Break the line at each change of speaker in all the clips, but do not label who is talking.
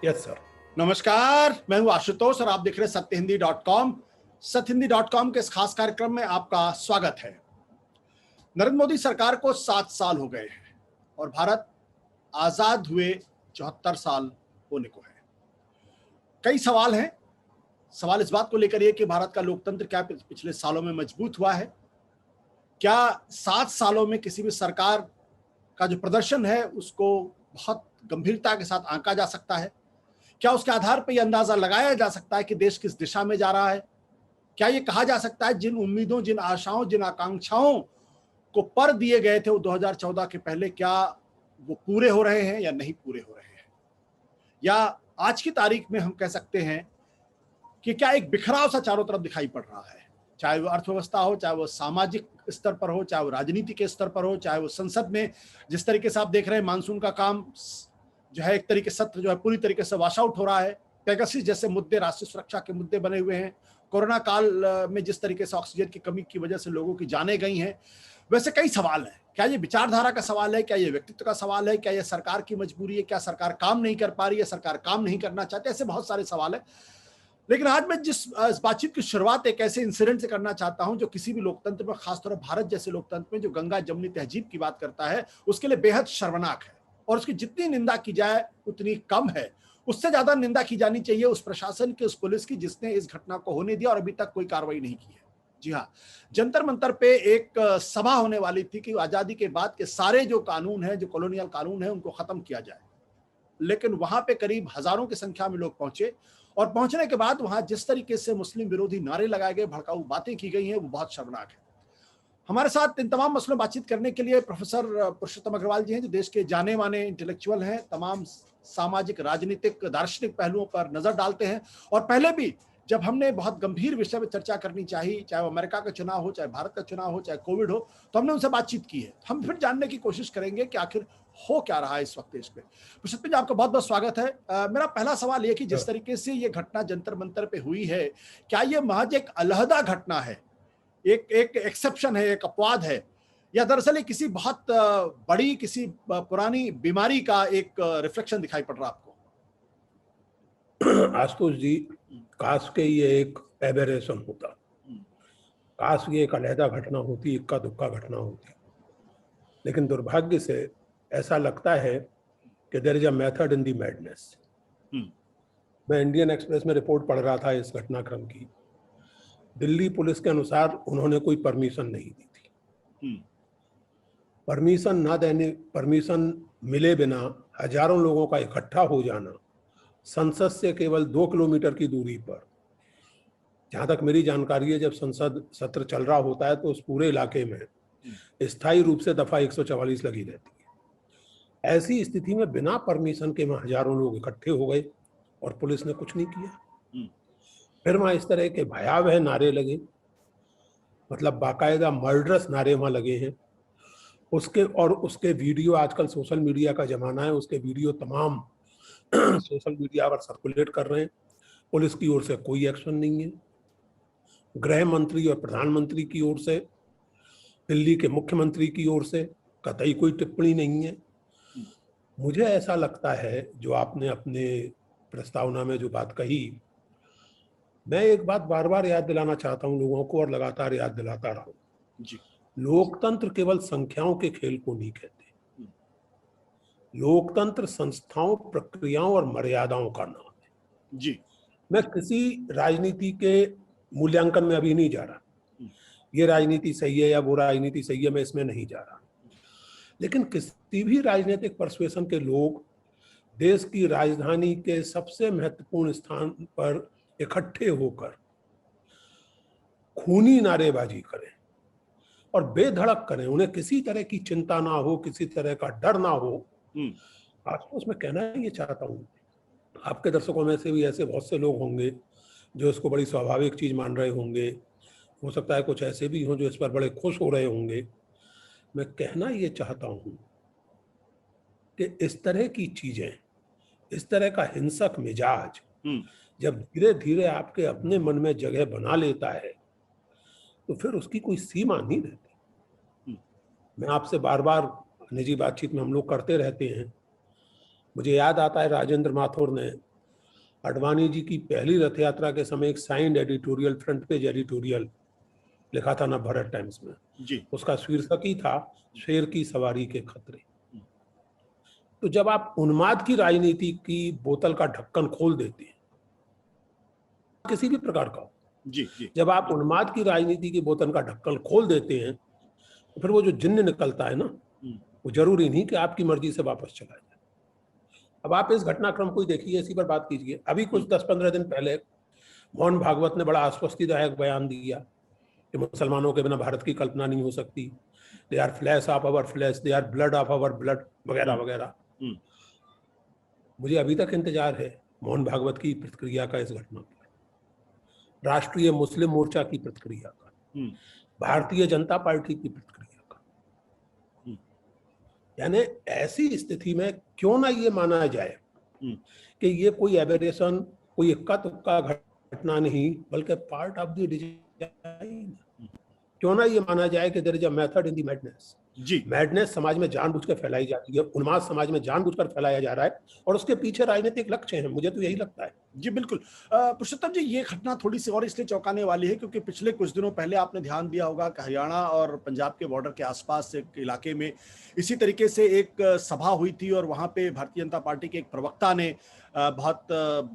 Yes sir.
नमस्कार, मैं हूं आशुतोष और आप देख रहे हैं सत्यहिंदी.com। सत्यहिंदी.com के इस खास कार्यक्रम में आपका स्वागत है। नरेंद्र मोदी सरकार को 7 साल हो गए हैं और भारत आजाद हुए 74 साल होने को है। कई सवाल हैं। सवाल इस बात को लेकर ये कि भारत का लोकतंत्र क्या पिछले सालों में मजबूत हुआ है? क्या 7 सालों में किसी भी सरकार का जो प्रदर्शन है उसको बहुत गंभीरता के साथ आंका जा सकता है? क्या उसके आधार पर यह अंदाजा लगाया जा सकता है कि देश किस दिशा में जा रहा है? क्या यह कहा जा सकता है जिन उम्मीदों, जिन आशाओं, जिन आकांक्षाओं को पर दिए गए थे वो 2014 के पहले, क्या वो पूरे हो रहे हैं या नहीं पूरे हो रहे हैं? या आज की तारीख में हम कह सकते हैं कि क्या एक बिखराव सा चारों तरफ दिखाई पड़ रहा है? चाहे वो अर्थव्यवस्था हो, चाहे वो सामाजिक स्तर पर हो, चाहे वो राजनीति के स्तर पर हो, चाहे वो संसद में जिस तरीके से आप देख रहे हैं मानसून का काम जो है, एक तरीके सत्र जो है पूरी तरीके से वॉश आउट हो रहा है। पेगासस जैसे मुद्दे राष्ट्रीय सुरक्षा के मुद्दे बने हुए हैं। कोरोना काल में जिस तरीके से ऑक्सीजन की कमी की वजह से लोगों की जानें गई हैं, वैसे कई सवाल हैं। क्या ये विचारधारा का सवाल है? क्या ये व्यक्तित्व का सवाल है? क्या ये सरकार की मजबूरी है? क्या सरकार काम नहीं कर पा रही है? सरकार काम नहीं करना चाहती? ऐसे बहुत सारे सवाल हैं। लेकिन आज मैं इस बातचीत की शुरुआत एक ऐसे इंसिडेंट से करना चाहता हूं जो किसी भी लोकतंत्र में, खासतौर पर भारत जैसे लोकतंत्र में जो गंगा जमुनी तहजीब की बात करता है, उसके लिए बेहद शर्मनाक है। और उसकी जितनी निंदा की जाए उतनी कम है। उससे ज्यादा निंदा की जानी चाहिए उस प्रशासन की, उस पुलिस की जिसने इस घटना को होने दिया और अभी तक कोई कार्रवाई नहीं की है। जी हाँ, जंतर मंतर पे एक सभा होने वाली थी कि आजादी के बाद के सारे जो कानून है, जो कॉलोनियल कानून है, उनको खत्म किया जाए। लेकिन वहां पे करीब हजारों की संख्या में लोग पहुंचे और पहुंचने के बाद वहां जिस तरीके से मुस्लिम विरोधी नारे लगाए गए, भड़काऊ बातें की गई हैं, वो बहुत शर्मनाक है। हमारे साथ इन तमाम मसलों बातचीत करने के लिए प्रोफेसर पुरुषोत्तम अग्रवाल जी हैं, जो देश के जाने माने इंटेलेक्चुअल हैं, तमाम सामाजिक, राजनीतिक, दार्शनिक पहलुओं पर नजर डालते हैं। और पहले भी जब हमने बहुत गंभीर विषय में चर्चा करनी चाहिए, चाहे वो अमेरिका का चुनाव हो, चाहे भारत का चुनाव हो, चाहे कोविड हो, तो हमने उनसे बातचीत की है। हम फिर जानने की कोशिश करेंगे कि आखिर हो क्या रहा है इस वक्त देश में। पुरुषोत्तम जी, आपका बहुत बहुत स्वागत है। मेरा पहला सवाल ये कि जिस तरीके से ये घटना जंतर मंतर पे हुई है, क्या ये महज एक अलहदा घटना है, एक एक एक्सेप्शन है, एक अपवाद है, या दरअसल किसी बहुत बड़ी, किसी पुरानी बीमारी का एक रिफ्लेक्शन दिखाई पड़ रहा है आपको?
आशुतोष जी, काश के ये एक एबेरेशन होता, काश ये एक अलहदा घटना होती, इक्का दुक्का घटना होती। लेकिन दुर्भाग्य से ऐसा लगता है कि there is a method in the madness. मैं इंडियन एक्सप्रेस में रिपोर्ट पढ़ रहा था इस घटनाक्रम की। दिल्ली पुलिस के अनुसार उन्होंने कोई परमिशन नहीं दी थी। परमिशन मिले बिना हजारों लोगों का इकट्ठा हो जाना, संसद से केवल 2 किलोमीटर की दूरी पर, जहां तक मेरी जानकारी है, जब संसद सत्र चल रहा होता है तो उस पूरे इलाके में स्थायी रूप से दफा 144 लगी रहती है। ऐसी स्थिति में बिना परमिशन के वहां हजारों लोग इकट्ठे हो गए और पुलिस ने कुछ नहीं किया। फिर वहां इस तरह के भयावह नारे लगे, मतलब बाकायदा मर्डरस नारे वहां लगे हैं। उसके वीडियो, आजकल सोशल मीडिया का जमाना है, उसके वीडियो तमाम सोशल मीडिया पर सर्कुलेट कर रहे हैं। पुलिस की ओर से कोई एक्शन नहीं है। गृह मंत्री और प्रधानमंत्री की ओर से, दिल्ली के मुख्यमंत्री की ओर से कतई कोई टिप्पणी नहीं है। मुझे ऐसा लगता है, जो आपने अपने प्रस्तावना में जो बात कही, मैं एक बात बार बार याद दिलाना चाहता हूं लोगों को और लगातार याद दिलाता रहूं जी। लोकतंत्र केवल संख्याओं के खेल को नहीं कहते। लोकतंत्र संस्थाओं, प्रक्रियाओं और मर्यादाओं का नाम है जी। मैं किसी राजनीति के मूल्यांकन में अभी नहीं जा रहा, ये राजनीति सही है या वो राजनीति सही है, मैं इसमें नहीं जा रहा। लेकिन किसी भी राजनीतिक परसुएशन के लोग देश की राजधानी के सबसे महत्वपूर्ण स्थान पर इकट्ठे होकर खूनी नारेबाजी करें और बेधड़क करें, उन्हें किसी तरह की चिंता ना हो, किसी तरह का डर ना हो। आज तो उसमें कहना ये चाहता हूँ, आपके दर्शकों में से भी ऐसे बहुत से लोग होंगे जो इसको बड़ी स्वाभाविक चीज मान रहे होंगे। हो सकता है कुछ ऐसे भी हों जो इस पर बड़े खुश हो रहे होंगे। मैं कहना ये चाहता हूँ कि इस तरह की चीजें, इस तरह का हिंसक मिजाज जब धीरे धीरे आपके अपने मन में जगह बना लेता है तो फिर उसकी कोई सीमा नहीं रहती। मैं आपसे बार बार निजी बातचीत में हम लोग करते रहते हैं। मुझे याद आता है राजेंद्र माथुर ने आडवाणी जी की पहली रथ यात्रा के समय एक signed editorial, front page editorial लिखा था ना भारत टाइम्स में
जी।
उसका शीर्षक ही था शेर की सवारी के खतरे। तो जब आप उन्माद की राजनीति की बोतल का ढक्कन खोल देते हैं, किसी भी प्रकार का हो,
जी जी।
जब आप उन्माद की राजनीति की बोतल का ढक्कन खोल देते हैं तो फिर वो जो जिन्न निकलता है ना, वो जरूरी नहीं कि आपकी मर्जी से वापस चला जाए। अब आप इस घटनाक्रम को ही देखिए, इसी पर बात कीजिए। अभी कुछ 10-15 दिन पहले मोहन भागवत ने बड़ा आश्वस्तिदायक बयान दिया कि मुसलमानों के बिना भारत की कल्पना नहीं हो सकती, they are flesh of our flesh, they are blood of our blood, वगैरह वगैरह। मुझे अभी तक इंतजार है मोहन भागवत की प्रतिक्रिया का इस घटना पर, राष्ट्रीय मुस्लिम मोर्चा की प्रतिक्रिया का, भारतीय जनता पार्टी की प्रतिक्रिया का। यानी ऐसी स्थिति में क्यों ना ये माना जाए कि ये कोई एबेरेशन, कोई इक्का तुक्का घटना नहीं, बल्कि पार्ट ऑफ द डिजाइन। क्यों ना ये माना जाए कि there is a method in the madness.
जी।
मैडनेस समाज में जानबूझकर फैलाई जाती है, उन्माद समाज में जानबूझकर फैलाया जा रहा है और उसके पीछे राजनीतिक लक्ष्य हैं, मुझे तो यही लगता है।
जी बिल्कुल। पुरुषोत्तम जी, ये घटना थोड़ी सी और इसलिए चौंकाने वाली है क्योंकि पिछले कुछ दिनों पहले आपने ध्यान दिया होगा कि हरियाणा और पंजाब के बॉर्डर के आसपास एक इलाके में इसी तरीके से एक सभा हुई थी और वहां पे भारतीय जनता पार्टी के एक प्रवक्ता ने बहुत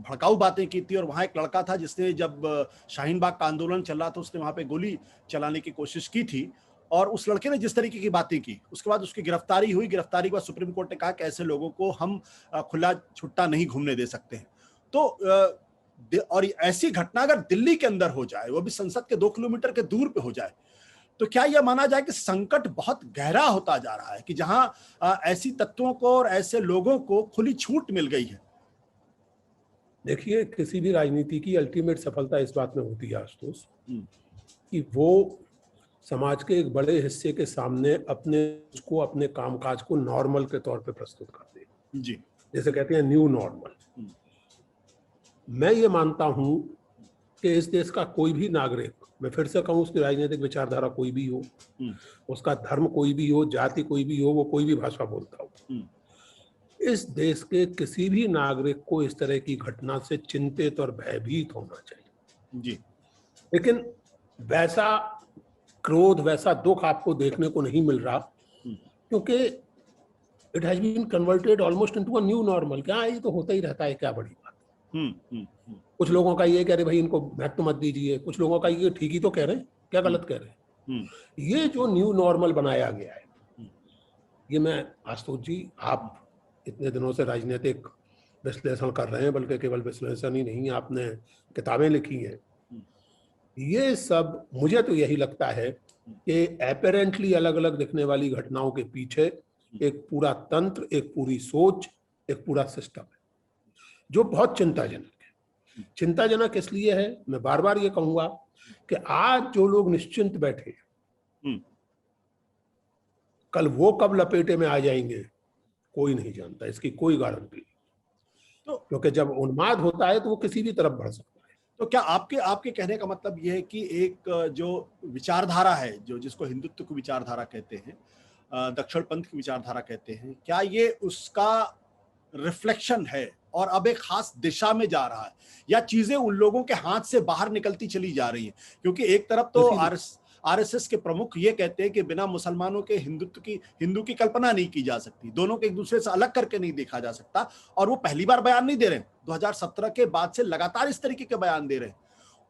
भड़काऊ बातें की थी और वहां एक लड़का था जिसने, जब शाहीन बाग का आंदोलन चल रहा था, उसने वहां पे गोली चलाने की कोशिश की थी और उस लड़के ने जिस तरीके की बातें की, उसके बाद उसकी गिरफ्तारी हुई। गिरफ्तारी के बाद सुप्रीम कोर्ट ने कहा कि ऐसे लोगों को हम खुला छुट्टा नहीं घूमने दे सकते हैं। तो और ऐसी घटना अगर दिल्ली के अंदर हो जाए, वो भी संसद के 2 किलोमीटर के दूर पे हो जाए, तो क्या यह माना जाए कि संकट बहुत गहरा होता जा रहा है कि जहां ऐसी तत्वों को और ऐसे लोगों को खुली छूट मिल गई है?
देखिए, किसी भी राजनीति की अल्टीमेट सफलता इस बात में होती है आशुतोष कि वो समाज के एक बड़े हिस्से के सामने अपने कामकाज को नॉर्मल के तौर पे प्रस्तुत करते हैं,
जी।
जैसे कहते हैं न्यू नॉर्मल। मैं ये मानता हूं कि इस देश का कोई भी नागरिक, मैं फिर से कहूं, उसकी राजनीतिक विचारधारा कोई भी हो, उसका धर्म कोई भी हो, जाति कोई भी हो, वो कोई भी भाषा बोलता हो, इस देश के किसी भी नागरिक को इस तरह की घटना से चिंतित और भयभीत होना चाहिए।
जी।
लेकिन वैसा क्रोध, वैसा दुख आपको देखने को नहीं मिल रहा क्योंकि it has been converted almost into a new normal. क्या ये तो होता ही रहता है, क्या बड़ी बात। कुछ लोगों का ये कह रहे भाई इनको महत्व मत दीजिए, कुछ लोगों का ये ठीक ही तो कह रहे हैं, क्या गलत कह रहे हैं। ये जो न्यू नॉर्मल बनाया गया है, ये मैं आशुतोष जी, आप इतने दिनों से राजनीतिक विश्लेषण कर रहे हैं, बल्कि केवल विश्लेषण ही नहीं, आपने किताबें लिखी हैं, ये सब मुझे तो यही लगता है कि एपरेंटली अलग अलग दिखने वाली घटनाओं के पीछे एक पूरा तंत्र, एक पूरी सोच, एक पूरा सिस्टम है जो बहुत चिंताजनक है। चिंताजनक इसलिए है, मैं बार बार ये कहूंगा कि आज जो लोग निश्चिंत बैठे, कल वो कब लपेटे में आ जाएंगे कोई नहीं जानता, इसकी कोई गारंटी नहीं। तो क्योंकि जब उन्माद होता है तो वो किसी भी तरफ बढ़ सकता है।
तो क्या आपके कहने का मतलब यह है कि एक जो विचारधारा है, जो जिसको हिंदुत्व की विचारधारा कहते हैं, दक्षिण पंथ की विचारधारा कहते हैं, क्या ये उसका रिफ्लेक्शन है और अब एक खास दिशा में जा रहा है, या चीजें उन लोगों के हाथ से बाहर निकलती चली जा रही हैं? क्योंकि एक तरफ तो आरएसएस के प्रमुख ये कहते हैं कि बिना मुसलमानों के हिंदू की कल्पना नहीं की जा सकती, दोनों को एक दूसरे से अलग करके नहीं देखा जा सकता। और वो पहली बार बयान नहीं दे रहे हैं, 2017 के बाद से लगातार इस तरीके के बयान दे रहे हैं।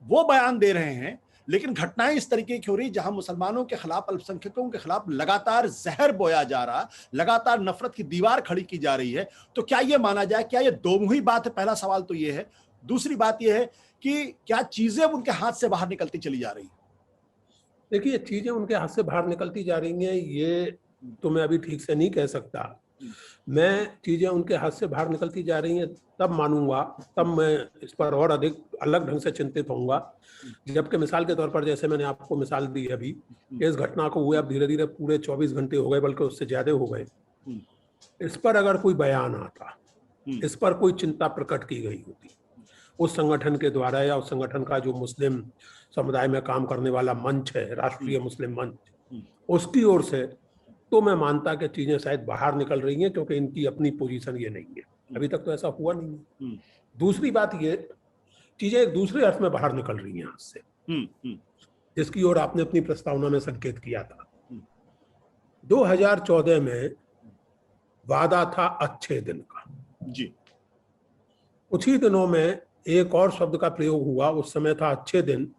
वो बयान दे रहे हैं, लेकिन घटनाएं इस तरीके की हो रही जहां मुसलमानों के खिलाफ, अल्पसंख्यकों के खिलाफ लगातार जहर बोया जा रहा, लगातार नफरत की दीवार खड़ी की जा रही है। तो क्या यह माना जाए, क्या यह दोमुही बात है? पहला सवाल तो यह है। दूसरी बात यह है कि क्या चीजें उनके हाथ से बाहर निकलती चली जा रही?
देखिए, चीजें उनके हाथ से बाहर निकलती जा रही हैं, ये तो मैं अभी ठीक से नहीं कह सकता। मैं चीजें उनके हाथ से बाहर निकलती जा रही हैं तब मानूंगा, तब मैं इस पर और अधिक अलग ढंग से चिंतित होऊंगा, जबकि मिसाल के तौर पर, जैसे मैंने आपको मिसाल दी अभी, इस घटना को हुए अब धीरे धीरे पूरे 24 घंटे हो गए, बल्कि उससे ज्यादा हो गए। इस पर अगर कोई बयान आता, इस पर कोई चिंता प्रकट की गई होती उस संगठन के द्वारा, या उस संगठन का जो मुस्लिम समुदाय में काम करने वाला मंच है, राष्ट्रीय मुस्लिम मंच, उसकी ओर से, तो मैं मानता कि चीजें शायद बाहर निकल रही हैं, क्योंकि इनकी अपनी पोजीशन ये नहीं है। अभी तक तो ऐसा हुआ नहीं है। दूसरी बात ये, चीजें एक दूसरे अर्थ में बाहर निकल रही हैं आज से, जिसकी ओर आपने अपनी प्रस्तावना में संकेत किया था। 2014 में वादा था अच्छे दिन का
जी,
कुछ ही दिनों में एक और शब्द का प्रयोग हुआ, उस समय था अच्छे दिन,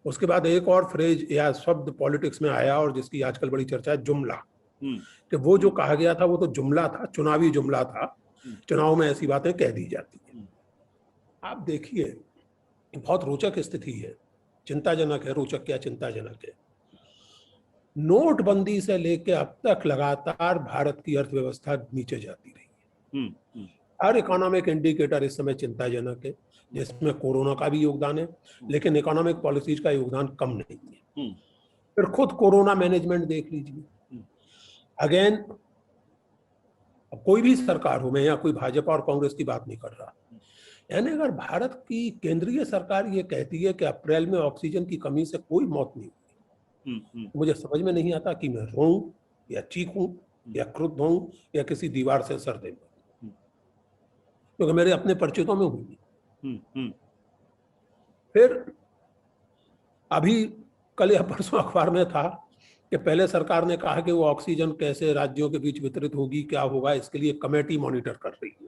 उसके बाद एक और फ्रेज या शब्द पॉलिटिक्स में आया और जिसकी आजकल बड़ी चर्चा है, जुमला। कि वो जो कहा गया था वो तो जुमला था, चुनावी जुमला था, चुनाव में ऐसी बातें कह दी जाती हैं। आप देखिए, बहुत रोचक स्थिति है, चिंताजनक है, रोचक क्या चिंताजनक है। नोटबंदी से लेकर अब तक लगातार भारत की अर्थव्यवस्था नीचे जाती रही है। हर इकोनॉमिक इंडिकेटर इस समय चिंताजनक है, जिसमें कोरोना का भी योगदान है, लेकिन इकोनॉमिक पॉलिसीज का योगदान कम नहीं है। फिर खुद कोरोना मैनेजमेंट देख लीजिए। अगेन, कोई भी सरकार हो, मैं यहाँ कोई भाजपा और कांग्रेस की बात नहीं कर रहा, यानी अगर भारत की केंद्रीय सरकार ये कहती है कि अप्रैल में ऑक्सीजन की कमी से कोई मौत नहीं हुई, मुझे समझ में नहीं आता कि मैं रोऊं या चीखूं या क्रुद्ध हूं या किसी दीवार से सर दे, क्योंकि मेरे अपने परिचितों में हुई। फिर अभी कल या परसों अखबार में था कि पहले सरकार ने कहा कि वो ऑक्सीजन कैसे राज्यों के बीच वितरित होगी, क्या होगा, इसके लिए कमेटी मॉनिटर कर रही है।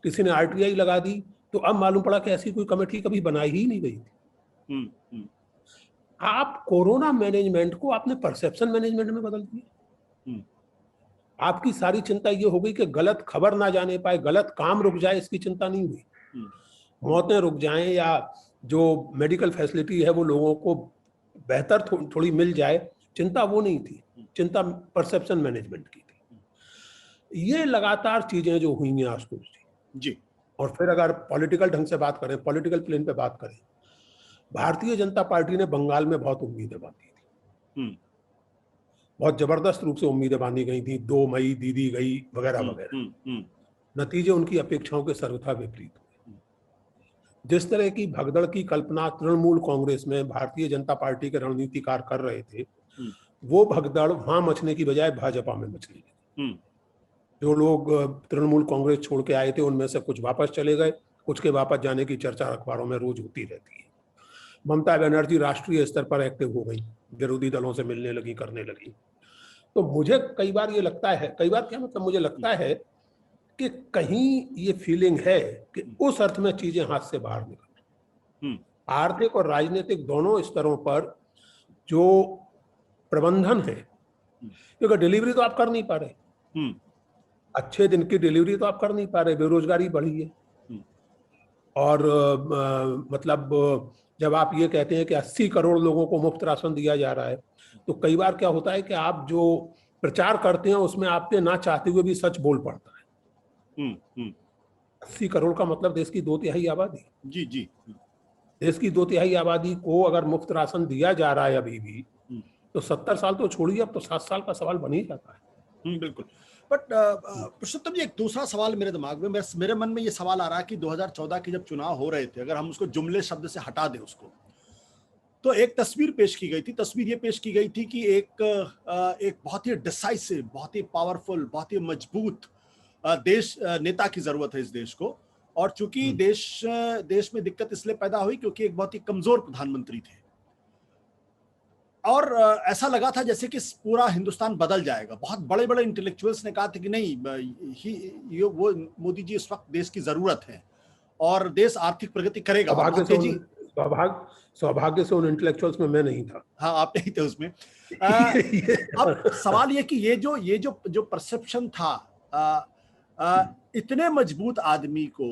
किसी ने आरटीआई लगा दी, तो अब मालूम पड़ा कि ऐसी कोई कमेटी कभी बनाई ही नहीं गई थी। आप कोरोना मैनेजमेंट को आपने परसेप्शन मैनेजमेंट में बदल दिया। आपकी सारी चिंता ये हो गई कि गलत खबर ना जाने पाए, गलत काम रुक जाए, इसकी चिंता नहीं हुई। मौतें रुक जाएं या जो मेडिकल फैसिलिटी है वो लोगों को बेहतर थोड़ी मिल जाए, चिंता वो नहीं थी, चिंता परसेप्शन मैनेजमेंट की थी। ये लगातार चीजें जो हुई हैं आशुतोष जी। और फिर अगर पॉलिटिकल ढंग से बात करें, पॉलिटिकल प्लेन पे बात करें, भारतीय जनता पार्टी ने बंगाल में बहुत उम्मीदें बांधी थी, बहुत जबरदस्त रूप से उम्मीदें बांधी गई थी, 2 मई दीदी गई वगैरह वगैरह। नतीजे उनकी अपेक्षाओं के सर्वथा विपरीत हुए। जिस तरह की भगदड़ की कल्पना तृणमूल कांग्रेस में भारतीय जनता पार्टी के रणनीतिकार कर रहे थे, वो भगदड़ वहां मचने की बजाय भाजपा में मचने लगी। जो लोग तृणमूल कांग्रेस छोड़ के आए थे उनमें से कुछ वापस चले गए, कुछ के वापस जाने की चर्चा अखबारों में रोज होती रहती है। ममता बनर्जी राष्ट्रीय स्तर पर एक्टिव हो गई, विरोधी दलों से मिलने लगी, करने लगी। तो मुझे कई बार ये लगता है, कई बार क्या मतलब, मुझे लगता है कि कहीं ये फीलिंग है कि उस अर्थ में चीजें हाथ से बाहर निकल, आर्थिक और राजनीतिक दोनों स्तरों पर जो प्रबंधन है, क्योंकि डिलीवरी तो आप कर नहीं पा रहे, अच्छे दिन की डिलीवरी तो आप कर नहीं पा रहे, बेरोजगारी बढ़ी है। और मतलब जब आप ये कहते हैं कि 80 करोड़ लोगों को मुफ्त राशन दिया जा रहा है, तो कई बार क्या होता है कि आप जो प्रचार करते हैं उसमें आपके ना चाहते हुए भी सच बोल पड़ता है। 80 करोड़ का मतलब देश की 2/3 आबादी। जी। देश की 2/3 आबादी को अगर मुफ्त राशन दिया जा रहा है अभी भी, तो 70 साल तो छोड़िए, अब तो 7 साल का सवाल बन ही जाता है।
बिल्कुल। बट पुरुषोत्तम जी, एक दूसरा सवाल मेरे दिमाग में, मेरे मन में ये सवाल आ रहा है कि 2014 के जब चुनाव हो रहे थे, अगर हम उसको जुमले शब्द से हटा दें उसको, तो एक तस्वीर पेश की गई थी। तस्वीर ये पेश की गई थी कि एक बहुत ही डिसाइसिव, बहुत ही पावरफुल, बहुत ही मजबूत देश नेता की जरूरत है इस देश को। और चूंकि देश में दिक्कत इसलिए पैदा हुई क्योंकि एक बहुत ही कमजोर प्रधानमंत्री थे, और ऐसा लगा था जैसे कि पूरा हिंदुस्तान बदल जाएगा। बहुत बड़े बड़े इंटेलेक्चुअल्स ने कहा था कि नहीं, वो मोदी जी इस वक्त देश की जरूरत है और देश आर्थिक प्रगति करेगा।
सौभाग्य से उन इंटेलेक्चुअल्स में मैं नहीं था।
हाँ, आप नहीं थे उसमें। अब सवाल ये कि ये जो परसेप्शन था, इतने मजबूत आदमी को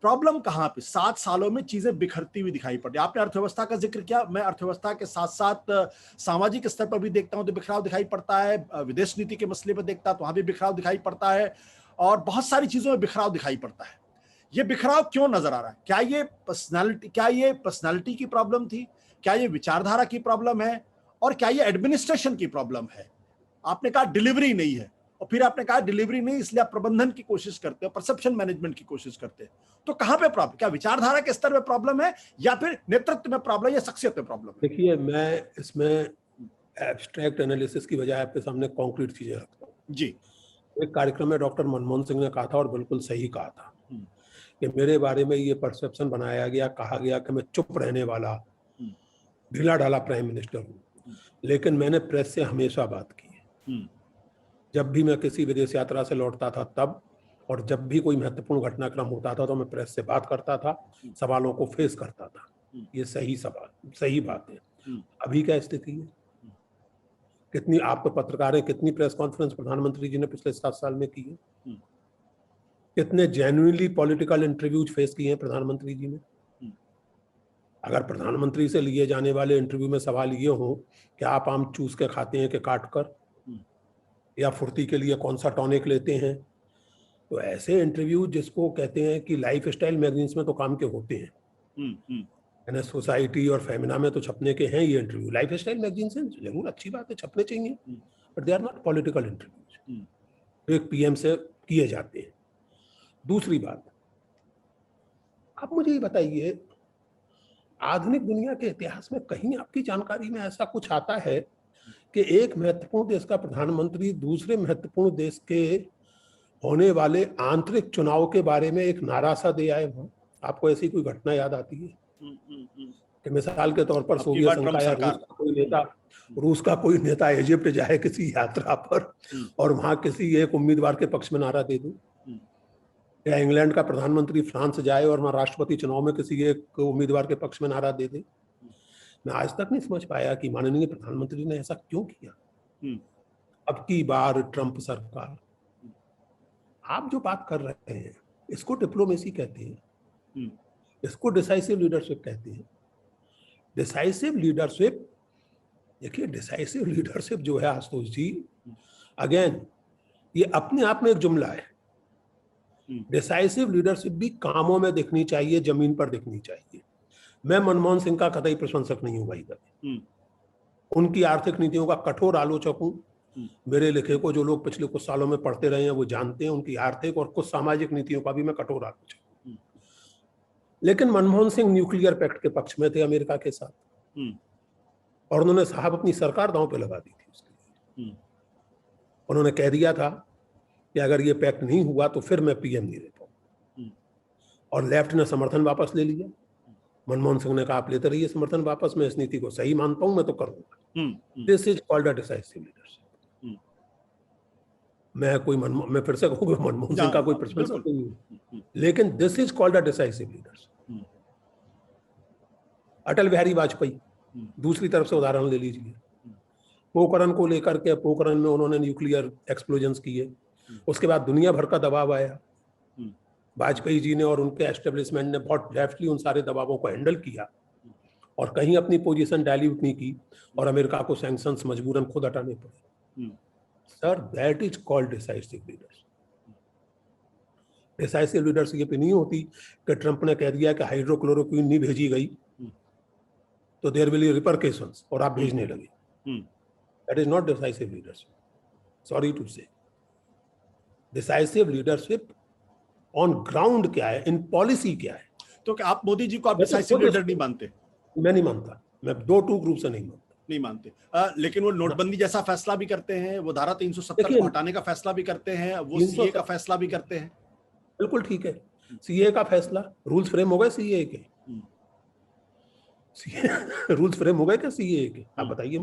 प्रॉब्लम कहां पे, 7 सालों में चीजें बिखरती हुई दिखाई पड़ती। आपने अर्थव्यवस्था का जिक्र किया, मैं अर्थव्यवस्था के साथ साथ सामाजिक स्तर पर भी देखता हूं तो बिखराव दिखाई पड़ता है। विदेश नीति के मसले पर देखता तो वहां भी बिखराव दिखाई पड़ता है, और बहुत सारी चीजों में बिखराव दिखाई पड़ता है। ये बिखराव क्यों नजर आ रहा है? क्या ये पर्सनालिटी की प्रॉब्लम थी? क्या ये विचारधारा की प्रॉब्लम है? और क्या ये एडमिनिस्ट्रेशन की प्रॉब्लम है? आपने कहा डिलीवरी नहीं है, और फिर आपने कहा डिलीवरी नहीं इसलिए आप प्रबंधन की कोशिश करते हो, परसेप्शन मैनेजमेंट की कोशिश करते हैं। तो कहां पे प्रॉब्लम? क्या विचारधारा के स्तर में प्रॉब्लम है, या फिर नेतृत्व में प्रॉब्लम, या शख्सियत में प्रॉब्लम है?
देखिए, मैं इसमें एब्स्ट्रैक्ट एनालिसिस की बजाय आपके सामने कॉन्क्रीट चीजें रखता हूं।
जी।
एक कार्यक्रम में डॉक्टर मनमोहन सिंह ने कहा था, और बिल्कुल सही कहा था, कि मेरे बारे में ये परसेप्शन बनाया गया, कहा गया कि मैं चुप रहने वाला ढीला ढाला प्राइम मिनिस्टर हूँ, लेकिन मैंने प्रेस से हमेशा बात की है। जब भी मैं किसी विदेश यात्रा से लौटता था तब, और जब भी कोई महत्वपूर्ण घटनाक्रम होता था तो मैं प्रेस से बात करता था, सवालों को फेस करता था। ये सही बात है। अभी क्या स्थिति है? कितनी, आप तो पत्रकार हैं, कितनी प्रेस कॉन्फ्रेंस प्रधानमंत्री जी ने पिछले 7 साल में की है? कितने जेन्युइनली पॉलिटिकल इंटरव्यूज फेस किए हैं प्रधानमंत्री जी ने? अगर प्रधानमंत्री से लिए जाने वाले इंटरव्यू में सवाल ये हो कि आप आम चूस के खाते हैं कि काट कर, या फुर्ती के लिए कौन सा टॉनिक लेते हैं, तो ऐसे इंटरव्यू जिसको कहते हैं कि लाइफ स्टाइल मैगजीन्स में तो काम के होते हैं, यानी सोसाइटी और फेमिना में तो छपने के हैं ये इंटरव्यू, लाइफ स्टाइल मैगजीन्स हैं, जरूर अच्छी बात है, छपने चाहिए, but they are not political interviews, जो एक पीएम से किए जाते हैं। दूसरी बात, आप मुझे ये बताइए, आधुनिक दुनिया के इतिहास में कहीं आपकी जानकारी में ऐसा कुछ आता है कि एक महत्वपूर्ण देश का प्रधानमंत्री दूसरे महत्वपूर्ण देश के होने वाले आंतरिक चुनाव के बारे में एक नारा सा दे आए हो? आपको ऐसी कोई घटना याद आती है कि मिसाल के तौर पर सोवियत संघ का या रूस का कोई नेता इजिप्ट जाए किसी यात्रा पर और वहां किसी एक उम्मीदवार के पक्ष में नारा दे दे, या इंग्लैंड का प्रधानमंत्री फ्रांस जाए और वहां राष्ट्रपति चुनाव में किसी एक उम्मीदवार के पक्ष में नारा दे दे? मैं आज तक नहीं समझ पाया कि माननीय प्रधानमंत्री ने ऐसा क्यों किया। अब की बार ट्रंप सरकार, आप जो बात कर रहे हैं इसको डिप्लोमेसी कहते हैं, इसको डिसाइसिव लीडरशिप कहते हैं। डिसाइसिव लीडरशिप, देखिए डिसाइसिव लीडरशिप जो है आशुतोष जी, अगेन ये अपने आप में एक जुमला है। डिसाइसिव लीडरशिप भी कामों में दिखनी चाहिए, जमीन पर दिखनी चाहिए। मैं मनमोहन सिंह का कतई प्रशंसक नहीं हूं भाई, उनकी आर्थिक नीतियों का कठोर आलोचक हूं। मेरे लिखे को जो लोग पिछले कुछ सालों में पढ़ते रहे हैं वो जानते हैं, उनकी आर्थिक और कुछ सामाजिक नीतियों का भी मैं कठोर आलोचक हूं। लेकिन मनमोहन सिंह न्यूक्लियर पैक्ट के पक्ष में थे अमेरिका के साथ, और उन्होंने साहब अपनी सरकार दांव पे लगा दी थी उसके लिए। उन्होंने कह दिया था कि अगर ये पैक्ट नहीं हुआ तो फिर मैं पीएम नहीं रह पाऊंगा, और लेफ्ट ने समर्थन वापस ले लिया। मनमोहन सिंह ने कहा आप लेते रहिए समर्थन वापस, मैं इस नीति को सही मानता हूं, मैं तो करूंगा। This is called a decisive leadership. मैं फिर से कहूंगा मनमोहन सिंह का कोई प्रशंसक नहीं हूं, लेकिन this is called a decisive leadership. Atal Bihari Vajpayee दूसरी तरफ से उदाहरण ले लीजिए, पोखरण को लेकर के, पोखरण में उन्होंने न्यूक्लियर एक्सप्लोजन्स किए, उसके बाद दुनिया भर का दबाव आया, वाजपेयी जी ने और उनके एस्टेब्लिशमेंट ने बहुत डेफ्टली उन सारे दबावों को हैंडल किया, और कहीं अपनी पोजीशन डाइल्यूट नहीं की, और अमेरिका को सैंक्शंस मजबूरन खुद हटाने पड़े। Sir, that is called decisive leadership. Decisive leadership नहीं होती कि ट्रंप ने कह दिया कि हाइड्रोक्लोरोक्विन नहीं भेजी गई तो देयर विल बी रिपरकशंस और आप भेजने लगे। That is not decisive leadership, sorry to say. Decisive leadership on ground क्या है, इन पॉलिसी क्या है।
तो क्या आप मोदी जी को आप डिसाइसिव लीडर नहीं मानते?
मैं नहीं मानता, मैं दो ग्रुप से नहीं
मानते। लेकिन वो नोटबंदी जैसा फैसला भी करते हैं, वो धारा 370 को हटाने का फैसला भी करते हैं, वो सीए का फैसला भी करते हैं।
बिल्कुल ठीक है, सीए का फैसला, रूल्स फ्रेम हो गए सीए के, रूल्स फ्रेम हो गए क्या सीए के, आप बताइए।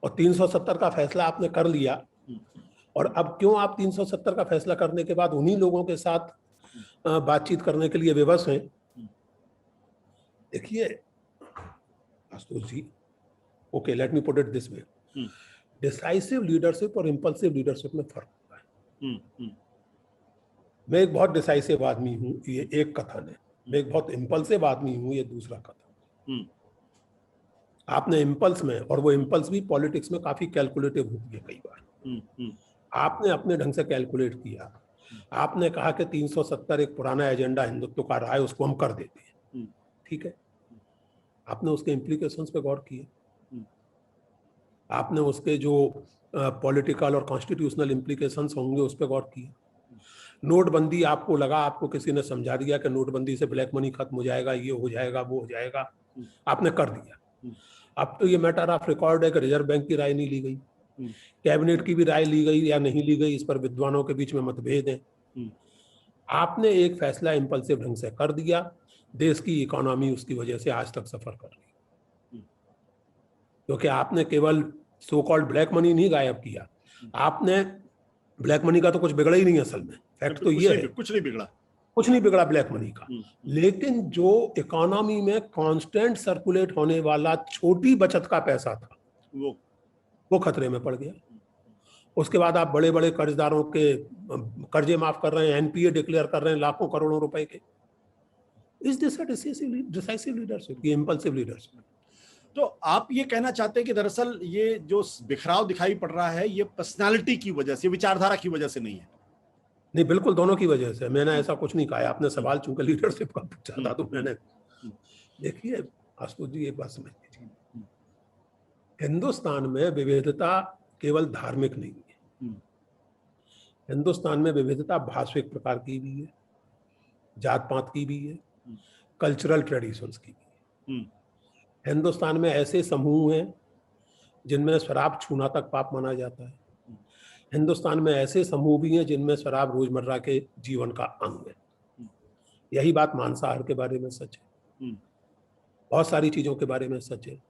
और 370 का फैसला आपने कर लिया, और अब क्यों आप 370 का फैसला करने के बाद उन्हीं लोगों के साथ बातचीत करने के लिए विवश हैं? देखिए Ashutosh ji, okay, let me put it this way, decisive leadership और इंपल्सिव लीडरशिप में फर्क होता है। मैं एक बहुत डिसाइसिव आदमी हूं, ये एक कथन है। मैं एक बहुत इंपल्सिव आदमी हूं, ये दूसरा कथन। आपने इंपल्स में, और वो इंपल्स भी पॉलिटिक्स में काफी कैलकुलेटिव होती है कई बार, आपने अपने ढंग से कैलकुलेट किया, आपने कहा कि 370 एक पुराना एजेंडा हिंदुत्व का रहा है, उसको हम कर देते हैं, ठीक है। आपने उसके इम्प्लीकेशंस पे गौर किए, आपने उसके जो पॉलिटिकल और कॉन्स्टिट्यूशनल इम्प्लीकेशंस होंगे उस पर गौर किए। नोटबंदी आपको लगा, आपको किसी ने समझा दिया कि नोटबंदी से ब्लैक मनी खत्म हो जाएगा, ये हो जाएगा, वो हो जाएगा, आपने कर दिया। अब तो ये मैटर ऑफ रिकॉर्ड है कि रिजर्व बैंक की राय नहीं ली गई, कैबिनेट की भी राय ली गई या नहीं ली गई, इस पर विद्वानों के बीच में मतभेद है। आपने एक फैसला इंपल्सिव ढंग से कर दिया, देश की इकोनॉमी उसकी वजह से आज तक सफर कर रही, क्योंकि आपने केवल सो कॉल्ड ब्लैक मनी नहीं गायब किया, आपने ब्लैक मनी का तो कुछ बिगड़ा ही नहीं, असल में फैक्ट तो ये है
कुछ नहीं बिगड़ा
ब्लैक मनी का। लेकिन जो इकोनॉमी में कांस्टेंट सर्कुलेट होने वाला छोटी बचत का पैसा था वो खतरे में पड़ गया। उसके बाद आप बड़े बड़े कर्जदारों के कर्जे माफ कर रहे हैं, एनपीए डिक्लेयर कर रहे हैं लाखों करोड़ों रुपए के। इज दिस डिसाइसिव लीडरशिप, ये इंपल्सिव लीडरशिप?
तो आप ये कहना चाहते हैं कि दरअसल ये जो बिखराव दिखाई पड़ रहा है ये पर्सनालिटी की वजह से, विचारधारा की वजह से नहीं है?
नहीं, बिल्कुल दोनों की वजह से। मैंने ऐसा कुछ नहीं कहा। आपने सवाल चूंकि लीडरशिप का पूछा था तो मैंने, देखिए आशुतोष जी एक बात समझ लीजिए, हिंदुस्तान में विविधता केवल धार्मिक नहीं है, हिंदुस्तान में विविधता भाषिक प्रकार की भी है, जात पात की भी है, कल्चरल ट्रेडिशंस की भी है। हिंदुस्तान में ऐसे समूह हैं जिनमें शराब छूना तक पाप माना जाता है। हिंदुस्तान में ऐसे समूह भी हैं जिनमें शराब रोजमर्रा के जीवन का अंग है। यही बात मांसाहार के बारे में सच है, बहुत सारी चीजों के बारे में सच है।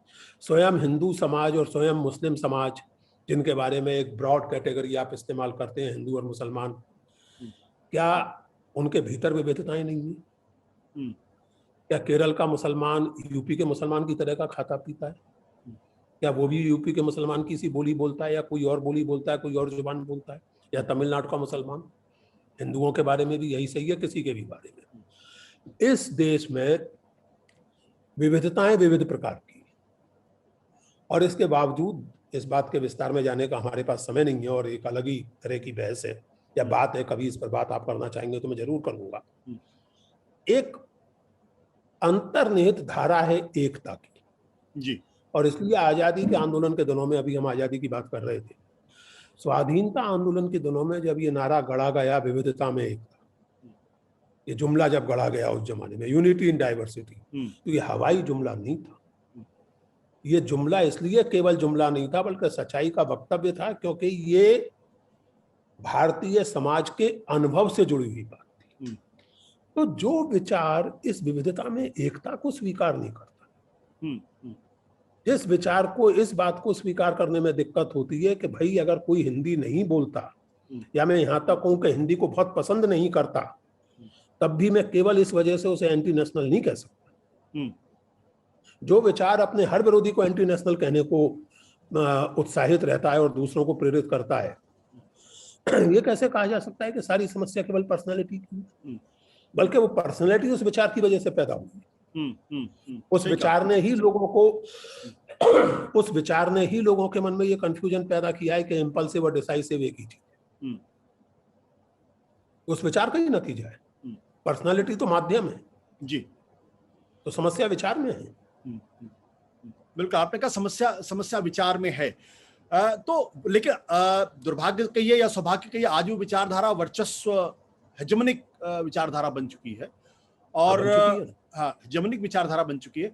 स्वयं हिंदू समाज और स्वयं मुस्लिम समाज, जिनके बारे में एक ब्रॉड कैटेगरी आप इस्तेमाल करते हैं, हिंदू और मुसलमान, क्या उनके भीतर विविधताएं नहीं है? क्या केरल का मुसलमान यूपी के मुसलमान की तरह का खाता पीता है? क्या वो भी यूपी के मुसलमान की सी बोली बोलता है, या कोई और बोली बोलता है, कोई और जुबान बोलता है? या तमिलनाडु का मुसलमान? हिंदुओं के बारे में भी यही सही है, किसी के भी बारे में। इस देश में विविधताएं विविध प्रकार की, और इसके बावजूद इस बात के विस्तार में जाने का हमारे पास समय नहीं है, और एक अलग ही तरह की बहस है या बात है, कभी इस पर बात आप करना चाहेंगे तो मैं जरूर करूंगा। एक अंतर्निहित धारा है एकता की
जी, और
इसलिए आजादी के आंदोलन के दिनों में, अभी हम आजादी की बात कर रहे थे, स्वाधीनता आंदोलन के दिनों में जब ये नारा गढ़ा गया विविधता में एकता, ये जुमला जब गढ़ा गया उस जमाने में, यूनिटी इन डाइवर्सिटी, तो ये हवाई जुमला नहीं था। ये जुमला इसलिए केवल जुमला नहीं था बल्कि सच्चाई का वक्तव्य था, क्योंकि ये भारतीय समाज के अनुभव से जुड़ी हुई बात थी। तो जो विचार इस विविधता में एकता को स्वीकार नहीं करता, जिस विचार को, इस बात को स्वीकार करने में दिक्कत होती है कि भाई अगर कोई हिंदी नहीं बोलता, या मैं यहां तक कहूं कि हिंदी को बहुत पसंद नहीं करता, तब भी मैं केवल इस वजह से उसे एंटी नेशनल नहीं कह सकता। जो विचार अपने हर विरोधी को एंटी नेशनल कहने को उत्साहित रहता है और दूसरों को प्रेरित करता है, ये कैसे कहा जा सकता है कि सारी समस्या केवल पर्सनालिटी की? बल्कि वो पर्सनालिटी उस विचार की वजह से पैदा हुई। उस विचार ने ही लोगों को उस विचार ने ही लोगों के मन में ये कंफ्यूजन पैदा किया है कि इंपल्सिव और डिसाइसिव एक ही चीज, उस विचार का ही नतीजा है। पर्सनालिटी तो माध्यम है
जी,
तो समस्या विचार में है।
बिल्कुल, आपने कहा समस्या विचार में है। तो लेकिन दुर्भाग्य कहिए या सौभाग्य कहिए, आज वो विचारधारा वर्चस्व, हेजेमनिक विचारधारा बन चुकी है, और हाँ, हेजेमनिक विचारधारा बन चुकी है।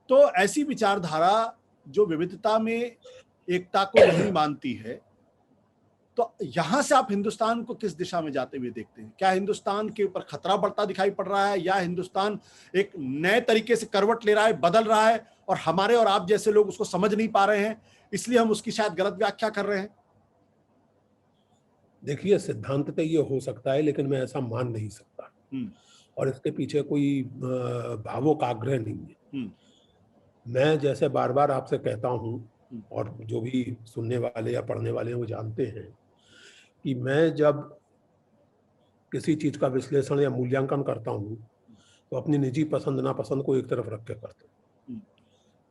तो ऐसी विचारधारा जो विविधता में एकता को नहीं मानती है, तो यहां से आप हिंदुस्तान को किस दिशा में जाते हुए देखते हैं? क्या हिंदुस्तान के ऊपर खतरा बढ़ता दिखाई पड़ रहा है, या हिंदुस्तान एक नए तरीके से करवट ले रहा है, बदल रहा है, और हमारे और आप जैसे लोग उसको समझ नहीं पा रहे हैं, इसलिए हम उसकी शायद गलत व्याख्या कर रहे हैं?
देखिए, सिद्धांततः ये हो सकता है, लेकिन मैं ऐसा मान नहीं सकता, और इसके पीछे कोई भावुक आग्रह नहीं है। मैं जैसे बार बार आपसे कहता हूं, और जो भी सुनने वाले या पढ़ने वाले हैं वो जानते हैं कि मैं जब किसी चीज का विश्लेषण या मूल्यांकन करता हूं तो अपनी निजी पसंद नापसंद को एक तरफ रख के करता हूं।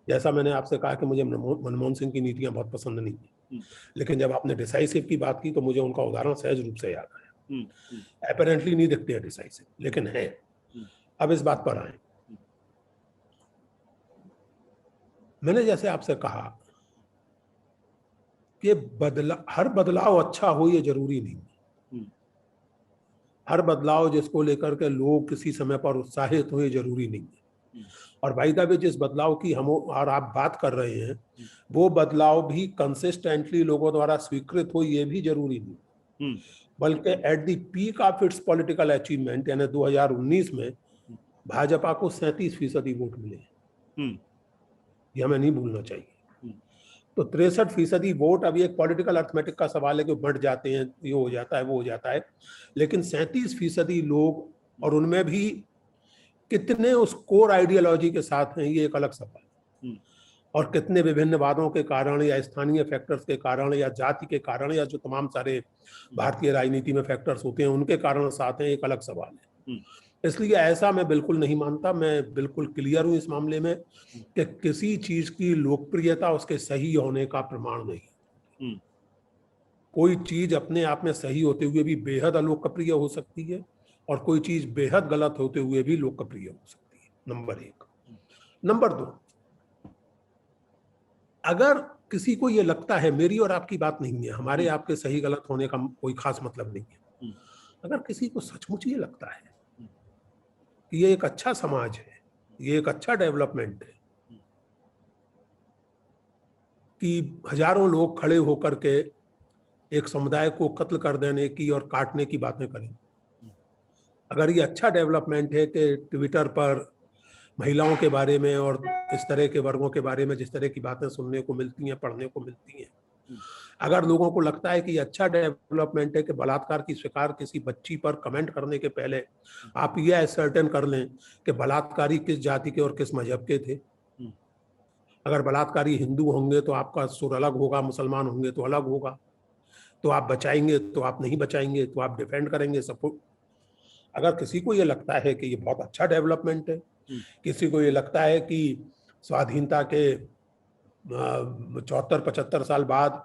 जैसा मैंने आपसे कहा कि मुझे मनमोहन सिंह की नीतियां बहुत पसंद नहीं है, लेकिन जब आपने डिसाइसिव की बात की तो मुझे उनका उदाहरण सहज रूप से याद आया। अपेरेंटली नहीं दिखते हैं डिसाइसिव, लेकिन है। अब इस बात पर आए, मैंने जैसे आपसे कहा कि हर बदलाव अच्छा हो ये जरूरी नहीं है, हर बदलाव जिसको लेकर के लोग किसी समय पर उत्साहित हो ये जरूरी नहीं है। और भाई द वे जिस बदलाव की हम और आप बात कर रहे हैं वो बदलाव भी कंसिस्टेंटली लोगों द्वारा स्वीकृत हो, ये भी जरूरी नहीं, बल्कि at the peak of its political achievement यानी 2019 में भाजपा को 37% वोट मिले, ये हमें नहीं भूलना चाहिए। तो 63% वोट अभी एक पॉलिटिकल अर्थमेटिक का सवाल है कि बढ़ जाते हैं, ये हो जाता है वो हो जाता है, लेकिन 37% लोग, और उनमें भी कितने उस कोर आइडियोलॉजी के साथ हैं ये एक अलग सवाल है, और कितने विभिन्न वादों के कारण या स्थानीय फैक्टर्स के कारण या जाति के कारण या जो तमाम सारे भारतीय राजनीति में फैक्टर्स होते हैं उनके कारण साथ हैं, एक अलग सवाल है। इसलिए ऐसा मैं बिल्कुल नहीं मानता, मैं बिल्कुल क्लियर हूं इस मामले में कि किसी चीज की लोकप्रियता उसके सही होने का प्रमाण नहीं। कोई चीज अपने आप में सही होते हुए भी बेहद अलोकप्रिय हो सकती है और कोई चीज बेहद गलत होते हुए भी लोकप्रिय हो सकती है, नंबर 1। नंबर 2, अगर किसी को ये लगता है, मेरी और आपकी बात नहीं है, हमारे आपके सही गलत होने का कोई खास मतलब नहीं है, अगर किसी को सचमुच ये लगता है कि ये एक अच्छा समाज है, ये एक अच्छा डेवलपमेंट है कि हजारों लोग खड़े होकर के एक समुदाय को कत्ल कर देने की और काटने की बातें करें, अगर ये अच्छा डेवलपमेंट है कि ट्विटर पर महिलाओं के बारे में और इस तरह के वर्गों के बारे में जिस तरह की बातें सुनने को मिलती हैं, पढ़ने को मिलती हैं, अगर लोगों को लगता है कि अच्छा डेवलपमेंट है कि बलात्कार की शिकार किसी बच्ची पर कमेंट करने के पहले आप ये असर्टेन कर लें कि बलात्कारी किस जाति के और किस मजहब के थे, अगर बलात्कारी हिंदू होंगे तो आपका सुर अलग होगा, मुसलमान होंगे तो अलग होगा, तो आप बचाएंगे तो आप नहीं बचाएंगे, तो आप डिफेंड करेंगे सपोर्ट। अगर किसी को ये लगता है कि ये बहुत अच्छा डेवलपमेंट है, किसी को ये लगता है कि स्वाधीनता के 74-75 साल बाद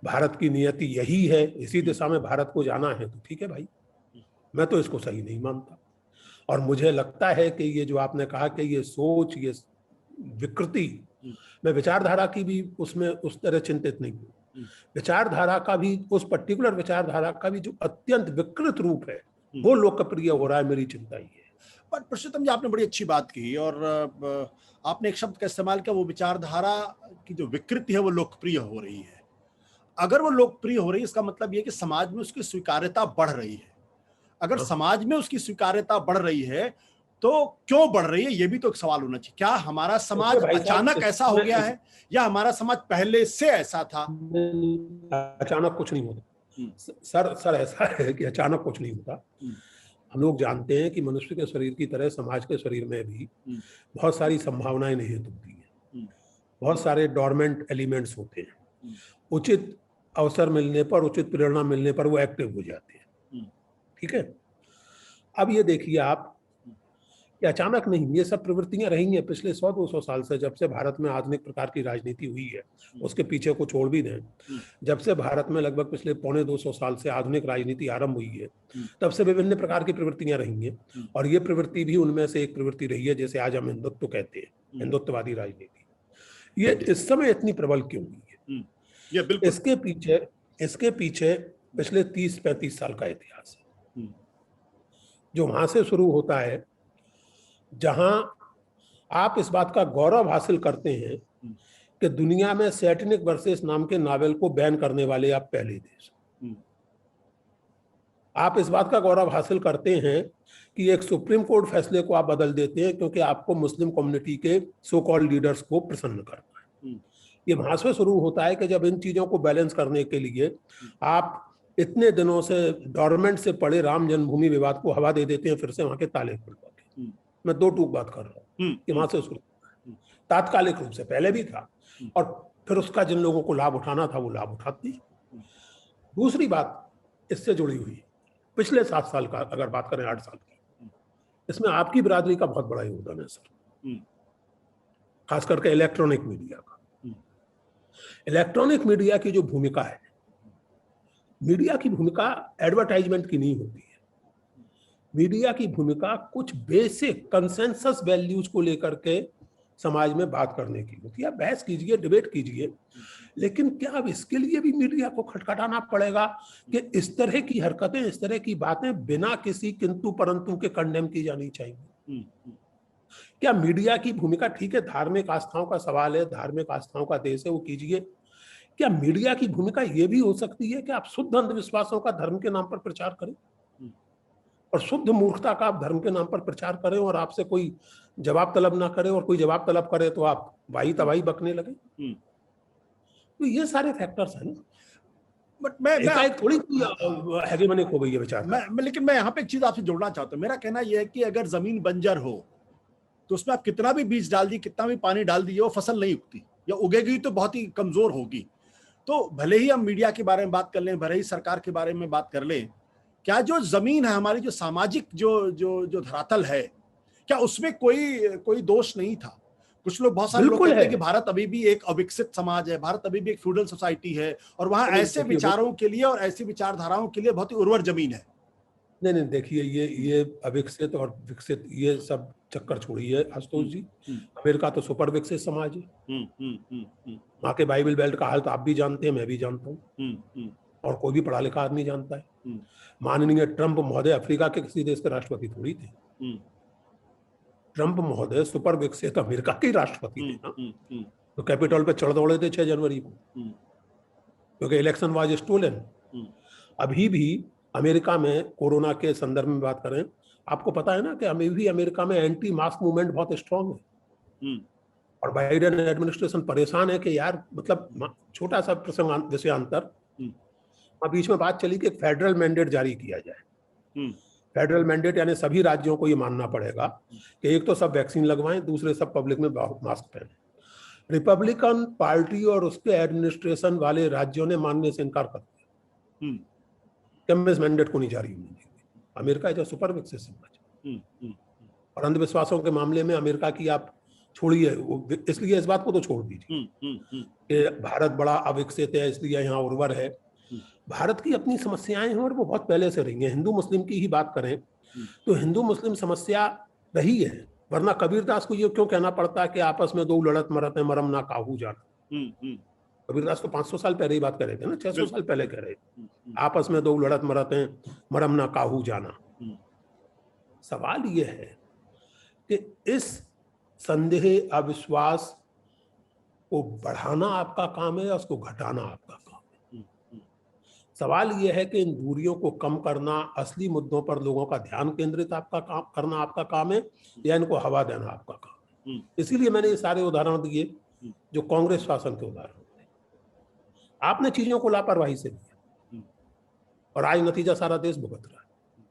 भारत की नियति यही है, इसी दिशा में भारत को जाना है, तो ठीक है भाई, मैं तो इसको सही नहीं मानता। और मुझे लगता है कि ये जो आपने कहा कि ये सोच, ये विकृति, मैं विचारधारा की भी उसमें उस तरह चिंतित नहीं हूँ, विचारधारा का भी, उस पर्टिकुलर विचारधारा का भी जो अत्यंत विकृत रूप है वो लोकप्रिय हो रहा है, मेरी चिंता ये है।
पर पुरुषोत्तम जी, आपने बड़ी अच्छी बात की और आपने एक शब्द का इस्तेमाल किया, वो विचारधारा की जो विकृति है वो लोकप्रिय हो रही है। अगर वो लोकप्रिय हो रही है इसका मतलब ये कि समाज में उसकी स्वीकार्यता बढ़ रही है। अगर समाज में उसकी स्वीकार्यता बढ़ रही है तो क्यों बढ़ रही है, ये भी तो एक सवाल होना चाहिए। क्या हमारा समाज अचानक ऐसा हो गया है या हमारा समाज पहले से ऐसा था?
अचानक कुछ नहीं होता सर, ऐसा है कि अचानक कुछ नहीं होता। हम लोग जानते हैं कि मनुष्य के शरीर की तरह समाज के शरीर में भी बहुत सारी संभावनाएं निहित होती हैं, बहुत सारे डोरमेंट एलिमेंट्स होते हैं, उचित अवसर मिलने पर, उचित प्रेरणा मिलने पर वो एक्टिव हो जाते हैं, ठीक है। अब ये देखिए आप, ये अचानक नहीं, ये सब प्रवृत्तियां रही हैं पिछले 100-200 साल से, जब से भारत में आधुनिक प्रकार की राजनीति हुई है, उसके पीछे को छोड़ भी दें, जब से भारत में लगभग पिछले 125 साल से आधुनिक राजनीति आरंभ हुई है, तब से विभिन्न प्रकार की प्रवृत्तियां रही हैं, और ये प्रवृत्ति भी उनमें से एक प्रवृत्ति रही है, जैसे आज हम हिंदुत्व कहते हैं, हिंदुत्ववादी राजनीति। ये इस समय इतनी प्रबल क्यों हुई है? इसके पीछे पिछले 30-35 साल का इतिहास है, जो वहां से शुरू होता है जहां आप इस बात का गौरव हासिल करते हैं कि दुनिया में सैटेनिक वर्सेस नाम के नावल को बैन करने वाले आप पहले देश, आप इस बात का गौरव हासिल करते हैं कि एक सुप्रीम कोर्ट फैसले को आप बदल देते हैं क्योंकि आपको मुस्लिम कम्युनिटी के सो कॉल्ड लीडर्स को प्रसन्न करना है। ये वहां से शुरू होता है कि जब इन चीजों को बैलेंस करने के लिए आप इतने दिनों से डॉर्मेंट से पड़े राम जन्मभूमि विवाद को हवा दे देते हैं, फिर से वहां के ताले खुलवा के। मैं दो टूक बात कर रहा हूँ कि वहां से शुरू तात्कालिक रूप से, पहले भी था, और फिर उसका जिन लोगों को लाभ उठाना था वो लाभ उठाते हैं। दूसरी बात इससे जुड़ी हुई, पिछले 7 साल का अगर बात करें, 8 साल की, इसमें आपकी बिरादरी का बहुत बड़ा योगदान है सर, खास करके इलेक्ट्रॉनिक मीडिया का। इलेक्ट्रॉनिक मीडिया की जो भूमिका है, मीडिया की भूमिका एडवर्टाइजमेंट की नहीं होती है, मीडिया की भूमिका कुछ बेसिक कंसेंसस वैल्यूज को लेकर के समाज में बात करने की होती है। बहस कीजिए, डिबेट कीजिए, लेकिन क्या अब इसके लिए भी मीडिया को खटखटाना पड़ेगा कि इस तरह की हरकतें, इस तरह की बातें बिना किसी किंतु परंतु के कंडेम की जानी चाहिए? क्या मीडिया की भूमिका, ठीक है धार्मिक आस्थाओं का सवाल है, धार्मिक आस्थाओं का देश है, वो कीजिए। क्या मीडिया की भूमिका ये भी हो सकती है कि आप शुद्ध अंधविश्वासों का धर्म के नाम पर प्रचार करें और शुद्ध मूर्खता का आप धर्म के नाम पर प्रचार करें और आपसे कोई जवाब तलब ना करे, और कोई जवाब तलब करे तो आप वाही तबाही बकने लगे? तो ये सारे फैक्टर्स हैं ना।
बट मैं
थोड़ी हेगेमनिक हो गई है विचार।
लेकिन मैं यहाँ पे एक चीज आपसे जोड़ना चाहता हूँ। मेरा कहना यह है कि अगर जमीन बंजर हो तो उसमें आप कितना भी बीज डाल दिए, कितना भी पानी डाल दिए, वो फसल नहीं उगती, या उगेगी तो बहुत ही कमजोर होगी। तो भले ही हम मीडिया के बारे में बात कर लें, भले ही सरकार के बारे में बात कर लें, क्या जो जमीन है हमारी, जो सामाजिक जो धरातल है, क्या उसमें कोई दोष नहीं था? कुछ लोग, बहुत सारे लोग कहते हैं कि भारत अभी भी एक अविकसित समाज है, भारत अभी भी एक फ्यूडल सोसाइटी है, और वहां ऐसे विचारों के लिए और ऐसी विचारधाराओं के लिए बहुत ही उर्वर जमीन है।
नहीं, देखिए ये अविकसित और विकसित ये सब चक्कर छोड़िए आशुतोष जी। अमेरिका तो सुपर विकसित समाज है। वहां के बाइबल बेल्ट का हाल तो आप भी जानते हैं, मैं भी जानता हूँ, और कोई भी पढ़ा लिखा आदमी जानता है। माननीय ट्रंप महोदय अफ्रीका के किसी देश के राष्ट्रपति थोड़ी थे। ट्रंप महोदय सुपर विकसित अमेरिका के राष्ट्रपति थे ना। तो कैपिटल पे चढ़ दौड़े थे 6 जनवरी को, क्योंकि इलेक्शन वाज स्टोलन। अभी भी अमेरिका में कोरोना के संदर्भ में बात करें, आपको पता है ना कि अभी भी अमेरिका में एंटी मास्क मूवमेंट बहुत स्ट्रांग है, और बाइडेन एडमिनिस्ट्रेशन परेशान है कि यार, मतलब छोटा सा प्रसंग विषयांतर, बीच में बात चली कि एक फेडरल मैंडेट जारी किया जाए। फेडरल मैंडेट यानी सभी राज्यों को ये मानना पड़ेगा कि एक तो सब वैक्सीन लगवाएं, दूसरे सब पब्लिक में मास्क पहने। रिपब्लिकन पार्टी और उसके एडमिनिस्ट्रेशन वाले राज्यों ने मानने से इनकार कर दिया कि इस मैंडेट को नहीं जारी होने देंगे। अमेरिका जो सुपर विकसित समाज, और अंधविश्वासों के मामले में अमेरिका की आप छोड़िए, इसलिए इस बात को तो छोड़ दीजिए कि भारत बड़ा अविकसित है इसलिए यहाँ उर्वर है। भारत की अपनी समस्याएं हैं और वो बहुत पहले से रही हैं। हिंदू मुस्लिम की ही बात करें तो हिंदू मुस्लिम समस्या रही है, वरना कबीरदास को ये क्यों कहना पड़ता है कि आपस में दो लड़त मरत है, मरम ना काहू जाना। कबीरदास तो 500 साल पहले ही बात कर रहे थे ना, 600 साल पहले कह रहे थे, आपस में दो लड़त मरत है, मरम ना काहू जाना। सवाल ये है कि इस संदेह अविश्वास को बढ़ाना आपका काम है या उसको घटाना आपका काम है? सवाल यह है कि इन दूरियों को कम करना, असली मुद्दों पर लोगों का ध्यान केंद्रित करना आपका काम है, या इनको हवा देना आपका काम है? इसीलिए मैंने ये सारे उदाहरण दिए जो कांग्रेस शासन के उदाहरण थे। आपने चीजों को लापरवाही से लिया और आज नतीजा सारा देश भुगत रहा है।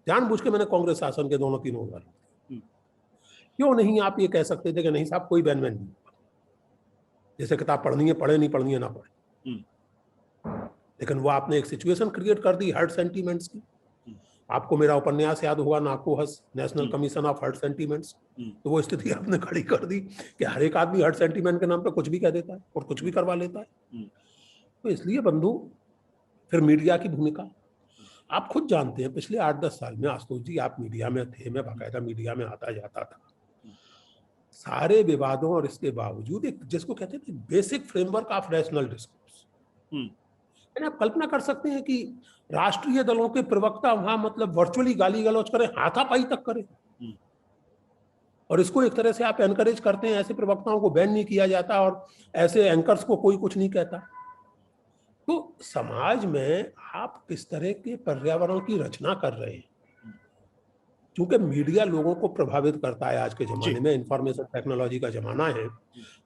जानबूझ के मैंने कांग्रेस शासन के दोनों तीनों उदाहरण दिए। क्यों नहीं आप ये कह सकते थे कि नहीं साहब कोई बैन नहीं, जैसे किताब पढ़नी है पढ़े, नहीं पढ़नी है ना पढ़े। लेकिन वो आपने एक सिचुएशन क्रिएट कर दी हर्ट सेंटीमेंट्स की। आपको मेरा उपन्यास याद होगा, Nacohus, national commission of hurt sentiments. तो वो स्थिति आपने खड़ी कर दी कि हर एक आदमी हर्ट सेंटीमेंट के नाम पे कुछ भी कह देता है और कुछ भी करवा लेता है। तो इसलिए बंधु, फिर मीडिया की भूमिका आप खुद जानते हैं। पिछले 8-10 साल में आशुतोष जी आप मीडिया में थे, मैं बाकायदा मीडिया में आता जाता था। सारे विवादों और इसके बावजूद एक जिसको कहते थे basic framework of rational discourse, आप कल्पना कर सकते हैं कि राष्ट्रीय दलों के प्रवक्ता वहां मतलब वर्चुअली गाली गलौज करें, हाथापाई तक करें, और इसको एक तरह से आप एनकरेज करते हैं। ऐसे प्रवक्ताओं को बैन नहीं किया जाता और ऐसे एंकर्स को कोई कुछ नहीं कहता। तो समाज में आप किस तरह के पर्यावरण की रचना कर रहे हैं? क्योंकि मीडिया लोगों को प्रभावित करता है। आज के जमाने में इंफॉर्मेशन टेक्नोलॉजी का जमाना है,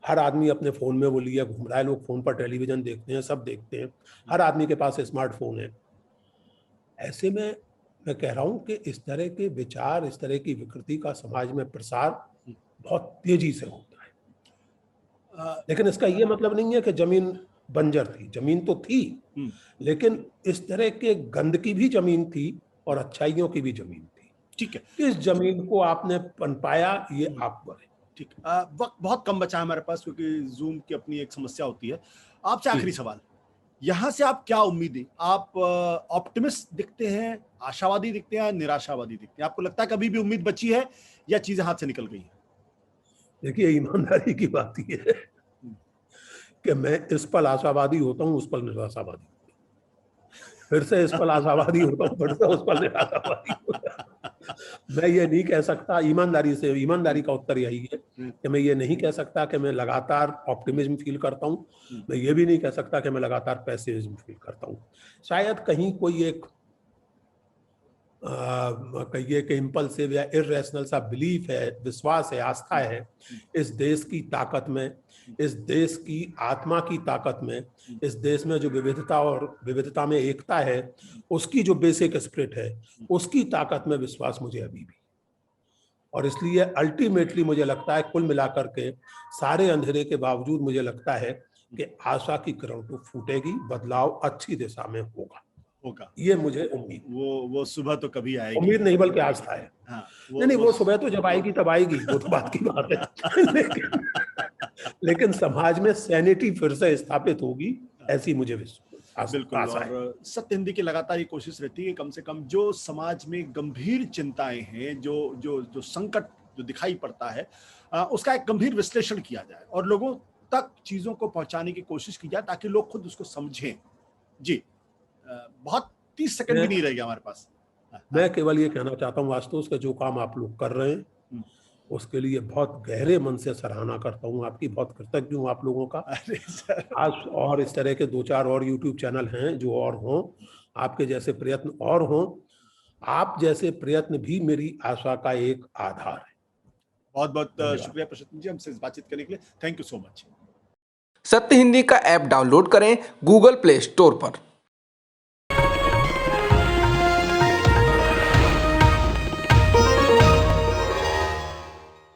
हर आदमी अपने फोन में वो लिए घूम रहा है। लोग फोन पर टेलीविजन देखते हैं, सब देखते हैं, हर आदमी के पास स्मार्टफोन है। ऐसे में मैं कह रहा हूं कि इस तरह के विचार, इस तरह की विकृति का समाज में प्रसार बहुत तेजी से होता है। लेकिन इसका ये मतलब नहीं है कि जमीन बंजर थी, जमीन तो थी, लेकिन इस तरह के गंदगी भी जमीन थी और अच्छाइयों की भी जमीन थी।
ठीक है,
इस जमीन को आपने पनपाया, ये आप पर है।
ठीक, वक्त बहुत कम बचा है हमारे पास क्योंकि जूम की अपनी एक समस्या होती है। आपसे आखिरी सवाल, यहाँ से आप क्या उम्मीद है? आप ऑप्टिमिस्ट दिखते हैं, आशावादी दिखते हैं, निराशावादी दिखते हैं? आपको लगता है कभी भी उम्मीद बची है या चीजें हाथ से निकल गई है?
देखिए, ईमानदारी की बात ये है कि मैं इस पल आशावादी होता हूँ, उस पल निराशावादी, फिर से इस पल आशावादी होता हूँ, फिर से उस पल निराशावादी होता हूँ। मैं ये नहीं कह सकता, ईमानदारी का उत्तर यही है कि मैं ये नहीं कह सकता कि मैं लगातार ऑप्टिमिज्म फील करता हूँ। मैं ये भी नहीं कह सकता कि मैं लगातार पेसिमिज्म फील करता हूँ। शायद कहीं कोई एक कहिए कि इम्पल्सिव या इर्रेशनल सा बिलीफ है, विश्वास है, आस्था है इस देश की ताकत में, इस देश की आत्मा की ताकत में, इस देश में जो विविधता और विविधता में एकता है, उसकी जो बेसिक स्पिरिट है, उसकी ताकत में विश्वास मुझे अभी भी। और इसलिए अल्टीमेटली मुझे लगता है, कुल मिलाकर के सारे अंधेरे के बावजूद मुझे लगता है कि आशा की किरण तो फूटेगी, बदलाव अच्छी दिशा में होगा, ये मुझे उम्मीद।
वो सुबह तो कभी आएगी,
उम्मीद नहीं बल्कि आस्था है।
हाँ,
नहीं, वो सुबह तो जब आएगी तब आएगी, वो तो बात की बात है। लेकिन समाज में सैनिटी फिर से स्थापित होगी, ऐसी मुझे
बिल्कुल। और सत्य हिंदी की लगातार ये कोशिश रहती है कम से कम जो समाज में गंभीर चिंताएं हैं, जो संकट जो दिखाई पड़ता है, उसका एक गंभीर विश्लेषण किया जाए और लोगों तक चीजों को पहुंचाने की कोशिश की जाए ताकि लोग खुद उसको समझें। जी, बहुत 30 सेकंड भी नहीं रह गया हमारे पास।
मैं केवल ये कहना चाहता हूँ, वास्तव में जो काम आप लोग कर रहे हैं उसके लिए बहुत गहरे मन से सराहना करता हूँ आपकी, बहुत कृतज्ञ हूँ आप लोगों का। आज और इस तरह के 2-4 और YouTube चैनल हैं जो और हों, आपके जैसे प्रयत्न और हों, आप जैसे प्रयत्न भी मेरी आशा का एक आधार है।
बहुत बहुत शुक्रिया प्रशांत जी हमसे बातचीत करने के लिए। Thank you so much.
सत्य हिंदी का ऐप डाउनलोड करें गूगल प्ले स्टोर पर।